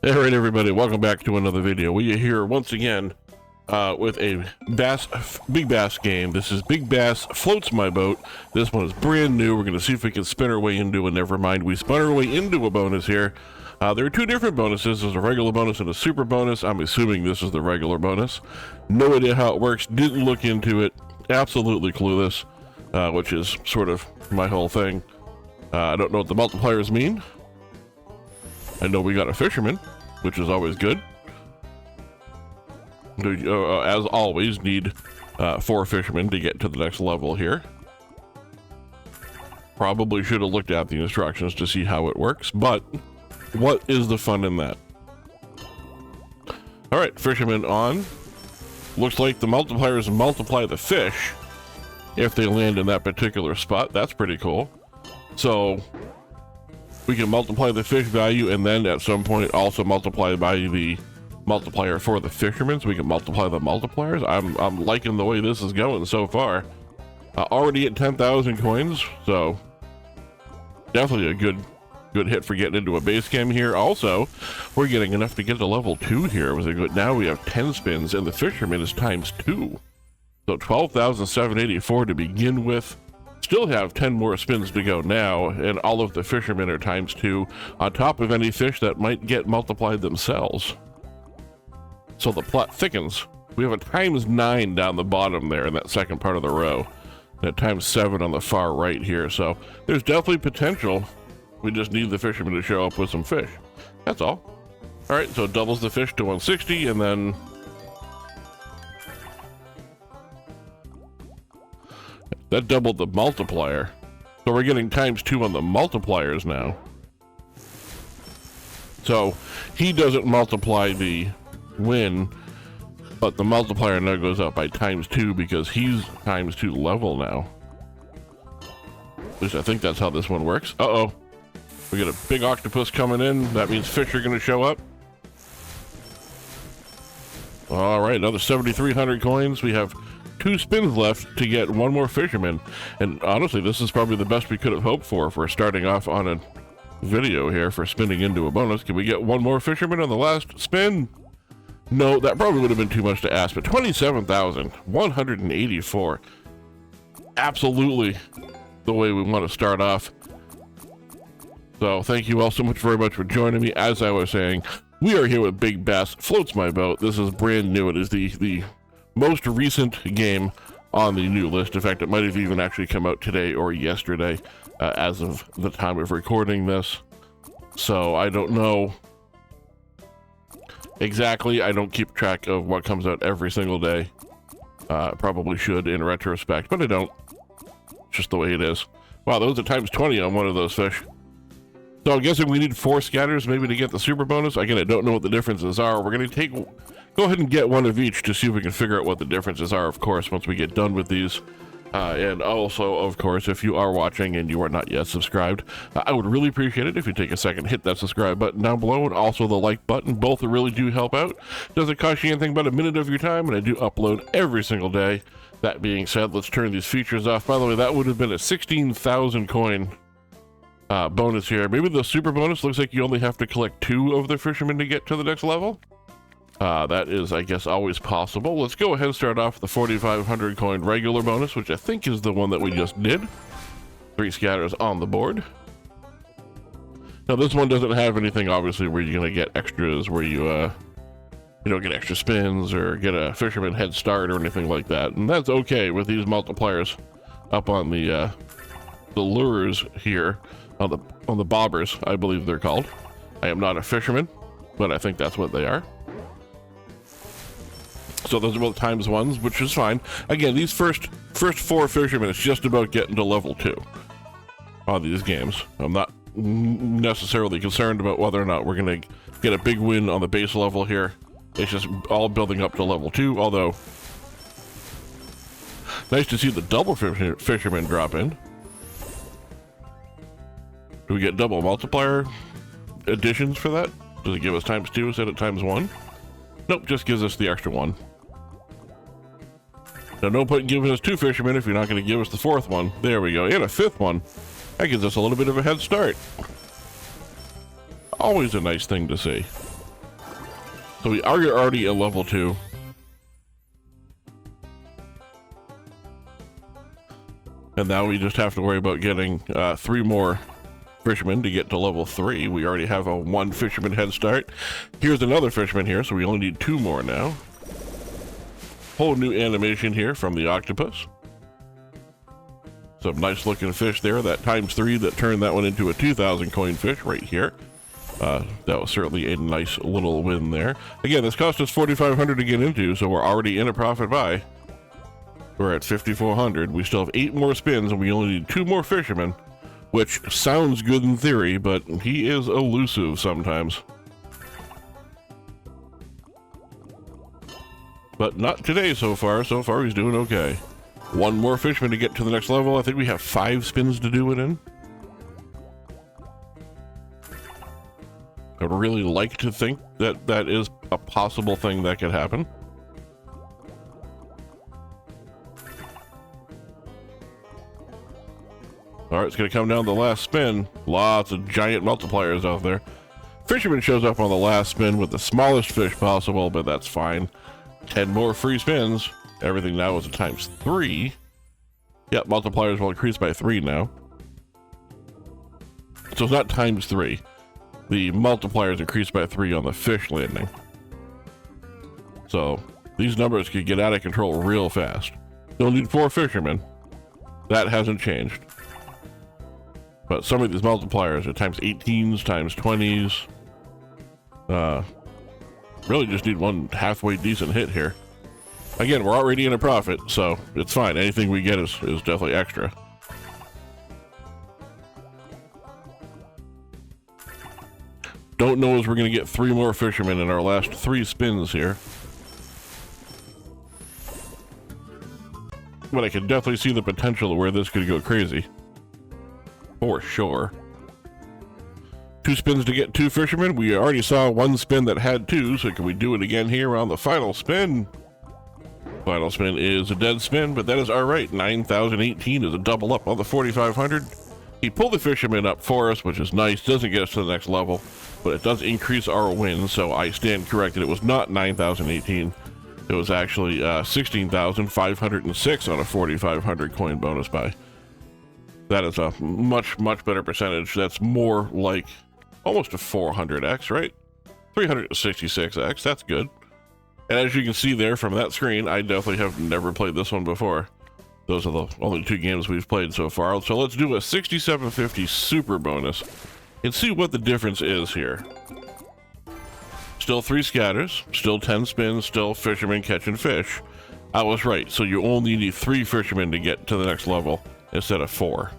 All right, everybody, welcome back to another video. We are here once again with a big bass game. This is Big Bass Floats My Boat. This one is brand new. We're going to see if we can spin our way into it. Never mind, we spun our way into a bonus here. There are two different bonuses. There's a regular bonus and a super bonus. I'm assuming this is the regular bonus. No idea how it works. Didn't look into it. Absolutely clueless, which is sort of my whole thing. I don't know what the multipliers mean. I know we got a fisherman, which is always good. As always, need 4 fishermen to get to the next level here. Probably should have looked at the instructions to see how it works, but what is the fun in that? All right, fisherman on. Looks like the multipliers multiply the fish if they land in that particular spot. That's pretty cool. So we can multiply the fish value and then at some point also multiply by the multiplier for the fishermen, so we can multiply the multipliers. I'm liking the way this is going so far. Already at 10,000 coins, so definitely a good hit for getting into a base game here. Also, we're getting enough to get to level 2 here. Now we have 10 spins and the fisherman is times 2. So 12,784 to begin with. Still have 10 more spins to go now, and all of the fishermen are times 2 on top of any fish that might get multiplied themselves. So the plot thickens. We have a times 9 down the bottom there in that second part of the row, and a times 7 on the far right here. So there's definitely potential. We just need the fishermen to show up with some fish. That's all. All right, so it doubles the fish to 160, and then that doubled the multiplier. So we're getting times 2 on the multipliers now. So he doesn't multiply the win, but the multiplier now goes up by times 2 because he's times 2 level now. At least I think that's how this one works. Uh-oh. We get a big octopus coming in. That means fish are going to show up. All right, another 7,300 coins. We have 2 spins left to get 1 more fisherman, and honestly this is probably the best we could have hoped for starting off on a video here for spinning into a bonus. Can we get 1 more fisherman on the last spin? No, that probably would have been too much to ask, but 27,184, absolutely the way we want to start off. So thank you all so much very much for joining me. As I was saying, we are here with Big Bass Floats My Boat. This is brand new. It is the most recent game on the new list. In fact, it might have even actually come out today or yesterday as of the time of recording this. So I don't know exactly. I don't keep track of what comes out every single day. Probably should in retrospect, but I don't. It's just the way it is. Wow, that was a times 20 on one of those fish. So I'm guessing we need 4 scatters maybe to get the super bonus. Again, I don't know what the differences are. We're going to go ahead and get 1 of each to see if we can figure out what the differences are, of course, once we get done with these. And also, of course, if you are watching and you are not yet subscribed, I would really appreciate it if you take a second, hit that subscribe button down below, and also the like button. Both really do help out. Doesn't cost you anything but a minute of your time, and I do upload every single day. That being said, let's turn these features off. By the way, that would have been a 16,000 coin bonus here. Maybe the super bonus looks like you only have to collect 2 of the fishermen to get to the next level. That is, I guess, always possible. Let's go ahead and start off with the 4,500 coin regular bonus, which I think is the one that we just did. 3 scatters on the board. Now, this one doesn't have anything, obviously, where you're going to get extras, where you don't get extra spins or get a fisherman head start or anything like that. And that's okay with these multipliers up on the lures here, on the bobbers, I believe they're called. I am not a fisherman, but I think that's what they are. So those are both times 1s, which is fine. Again, these first 4 fishermen, it's just about getting to level 2 on these games. I'm not necessarily concerned about whether or not we're going to get a big win on the base level here. It's just all building up to level 2, although nice to see the double fisherman drop in. Do we get double multiplier additions for that? Does it give us times 2 instead of times 1? Nope, just gives us the extra 1. Now, no point in giving us 2 fishermen if you're not going to give us the 4th one. There we go, and a 5th one. That gives us a little bit of a head start. Always a nice thing to see. So we are already at level 2. And now we just have to worry about getting 3 more fishermen to get to level 3. We already have a 1 fisherman head start. Here's another fisherman here, so we only need 2 more now. Whole new animation here from the octopus. Some nice looking fish there. That ×3 that turned that one into a 2,000 coin fish right here. That was certainly a nice little win there. Again, this cost us 4,500 to get into, so we're already in a profit buy. We're at 5,400. We still have 8 more spins, and we only need 2 more fishermen, which sounds good in theory, but he is elusive sometimes. But not today so far. So far, he's doing okay. 1 more fisherman to get to the next level. I think we have 5 spins to do it in. I'd really like to think that that is a possible thing that could happen. All right, it's going to come down to the last spin. Lots of giant multipliers out there. Fisherman shows up on the last spin with the smallest fish possible, but that's fine. 10 more free spins. Everything now is a ×3. Yep, multipliers will increase by 3 now. So it's not ×3. The multipliers increase by 3 on the fish landing. So these numbers could get out of control real fast. You'll need 4 fishermen. That hasn't changed. But some of these multipliers are ×18s, ×20s. Really just need 1 halfway decent hit here. Again, we're already in a profit, so it's fine. Anything we get is definitely extra. Don't know as we're going to get 3 more fishermen in our last 3 spins here. But I can definitely see the potential of where this could go crazy. For sure. 2 spins to get 2 fishermen. We already saw 1 spin that had 2, so can we do it again here on the final spin? Final spin is a dead spin, but that is all right. 9,018 is a double up on the 4,500. He pulled the fisherman up for us, which is nice. Doesn't get us to the next level, but it does increase our win, so I stand corrected. It was not 9,018. It was actually 16,506 on a 4,500 coin bonus buy. That is a much, much better percentage. That's more like almost a 400x, right? 366x, that's good. And as you can see there from that screen, I definitely have never played this one before. Those are the only 2 games we've played so far. So let's do a 6750 super bonus and see what the difference is here. Still 3 scatters, still 10 spins, still fishermen catching fish. I was right, so you only need 3 fishermen to get to the next level instead of 4.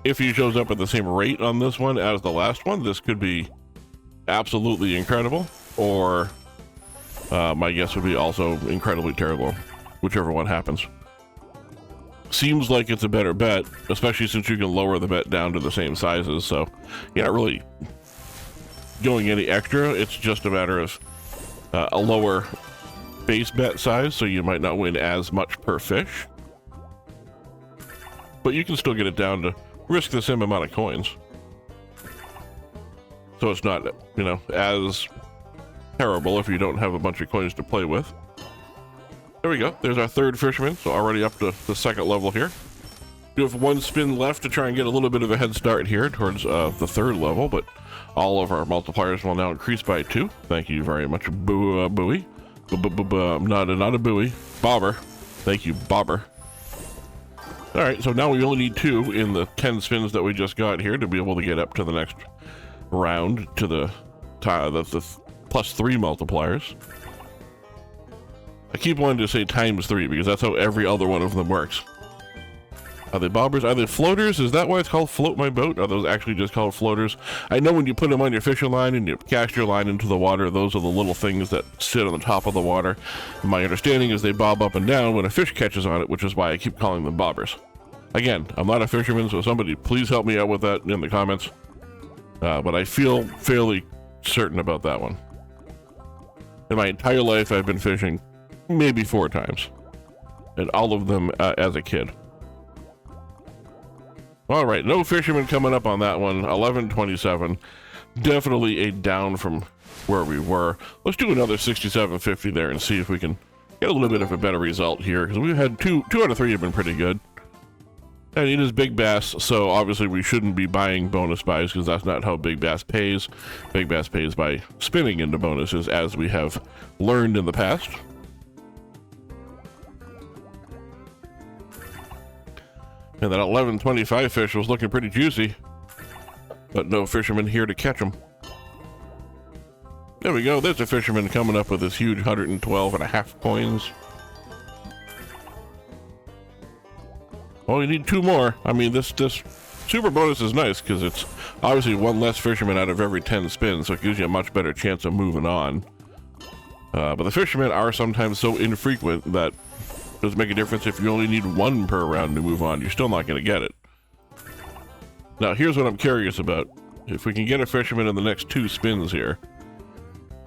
If he shows up at the same rate on this one as the last one, this could be absolutely incredible, or my guess would be also incredibly terrible, whichever one happens. Seems like it's a better bet, especially since you can lower the bet down to the same sizes, so you're not really going any extra. It's just a matter of a lower base bet size, so you might not win as much per fish, but you can still get it down to risk the same amount of coins. So it's not, you know, as terrible if you don't have a bunch of coins to play with. There we go. There's our 3rd fisherman, so already up to the 2nd level here. We have 1 spin left to try and get a little bit of a head start here towards the 3rd level, but all of our multipliers will now increase by 2. Thank you very much, Buoy. Not a buoy. Bobber. Thank you, Bobber. All right, so now we only need 2 in the 10 spins that we just got here to be able to get up to the next round to the +3 multipliers. I keep wanting to say ×3 because that's how every other one of them works. Are they bobbers? Are they floaters? Is that why it's called float my boat? Are those actually just called floaters? I know when you put them on your fishing line and you cast your line into the water, those are the little things that sit on the top of the water. And my understanding is they bob up and down when a fish catches on it, which is why I keep calling them bobbers. Again, I'm not a fisherman, so somebody please help me out with that in the comments. But I feel fairly certain about that one. In my entire life, I've been fishing maybe 4 times, and all of them as a kid. All right, no fishermen coming up on that one. 1127. definitely a down from where we were. Let's do another 6750 there and see if we can get a little bit of a better result here, because we've had two out of three have been pretty good. And it is Big Bass, so obviously we shouldn't be buying bonus buys, because that's not how Big Bass pays. Big Bass pays by spinning into bonuses, as we have learned in the past. And that 1125 fish was looking pretty juicy, but no fisherman here to catch them. There we go. There's a fisherman coming up with this huge 112.5 coins. Oh, you need two more. I mean, this super bonus is nice because it's obviously one less fisherman out of every 10 spins, so it gives you a much better chance of moving on. But the fishermen are sometimes so infrequent that it doesn't make a difference if you only need one per round to move on. You're still not going to get it. Now, here's what I'm curious about. If we can get a fisherman in the next 2 spins here,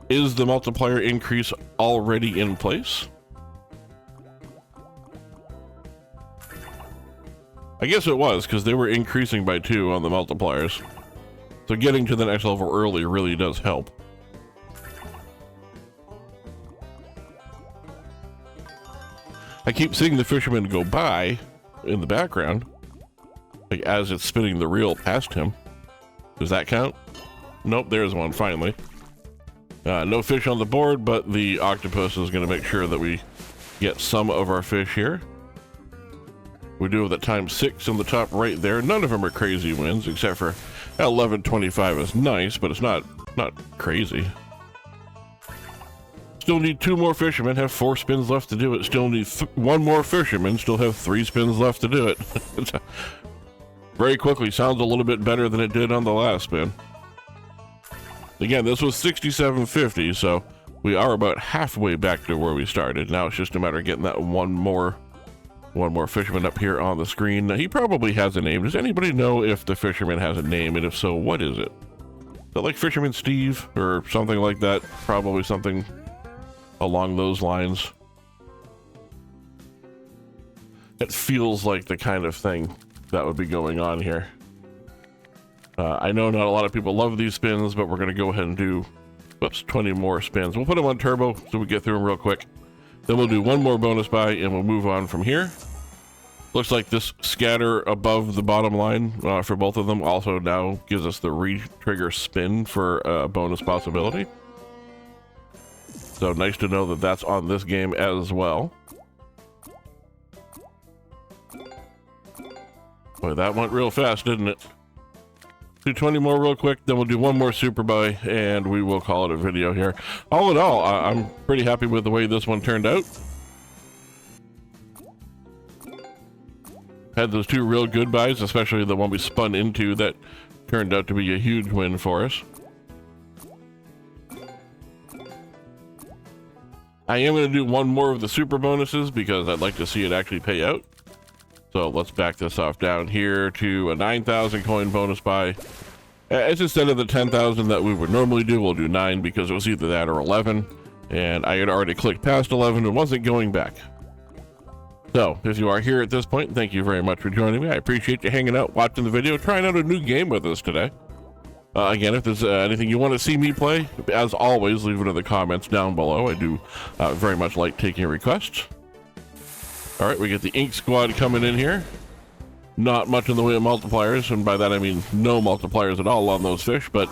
is the multiplier increase already in place? I guess it was, because they were increasing by 2 on the multipliers. So getting to the next level early really does help. I keep seeing the fisherman go by in the background, like as it's spinning the reel past him. Does that count? Nope, there's one finally. No fish on the board, but the octopus is going to make sure that we get some of our fish here. We do have that ×6 in the top right there. None of them are crazy wins, except for 1125 is nice, but it's not crazy. Still need 2 more fishermen, have 4 spins left to do it. Still need 1 more fisherman, still have 3 spins left to do it. Very quickly, sounds a little bit better than it did on the last spin. Again, this was 6750, so we are about halfway back to where we started. Now it's just a matter of getting that one more fisherman up here on the screen. Now, he probably has a name. Does anybody know if the fisherman has a name, and if so, what is it? Is it like Fisherman Steve or something like that? Probably something along those lines. It feels like the kind of thing that would be going on here. I know not a lot of people love these spins, but we're going to go ahead and do, 20 more spins. We'll put them on turbo so we get through them real quick. Then we'll do 1 more bonus buy and we'll move on from here. Looks like this scatter above the bottom line for both of them also now gives us the re-trigger spin for a bonus possibility. So nice to know that that's on this game as well. Boy, that went real fast, didn't it? Do 20 more real quick, then we'll do 1 more super buy and we will call it a video here. All in all, I'm pretty happy with the way this one turned out. Had those 2 real good buys, especially the one we spun into that turned out to be a huge win for us. I am going to do 1 more of the super bonuses because I'd like to see it actually pay out. So let's back this off down here to a 9,000 coin bonus buy. As instead of the 10,000 that we would normally do, we'll do 9 because it was either that or 11. And I had already clicked past 11 and wasn't going back. So if you are here at this point, thank you very much for joining me. I appreciate you hanging out, watching the video, trying out a new game with us today. Again, if there's anything you want to see me play, as always, leave it in the comments down below. I do very much like taking requests. All right, we get the Ink Squad coming in here. Not much in the way of multipliers, and by that I mean no multipliers at all on those fish, but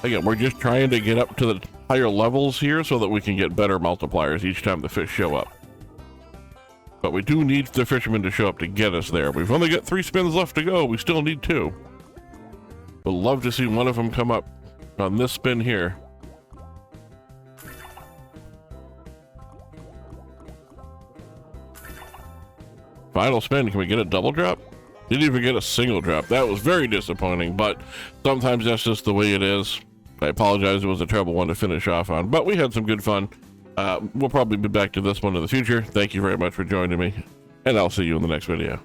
again, we're just trying to get up to the higher levels here so that we can get better multipliers each time the fish show up. But we do need the fishermen to show up to get us there. We've only got 3 spins left to go. We still need 2. Would love to see one of them come up on this spin here. Final spin, can we get a double drop? Didn't even get a single drop. That was very disappointing, but sometimes that's just the way it is. I apologize, it was a terrible one to finish off on, but we had some good fun. We'll probably be back to this one in the future. Thank you very much for joining me, and I'll see you in the next video.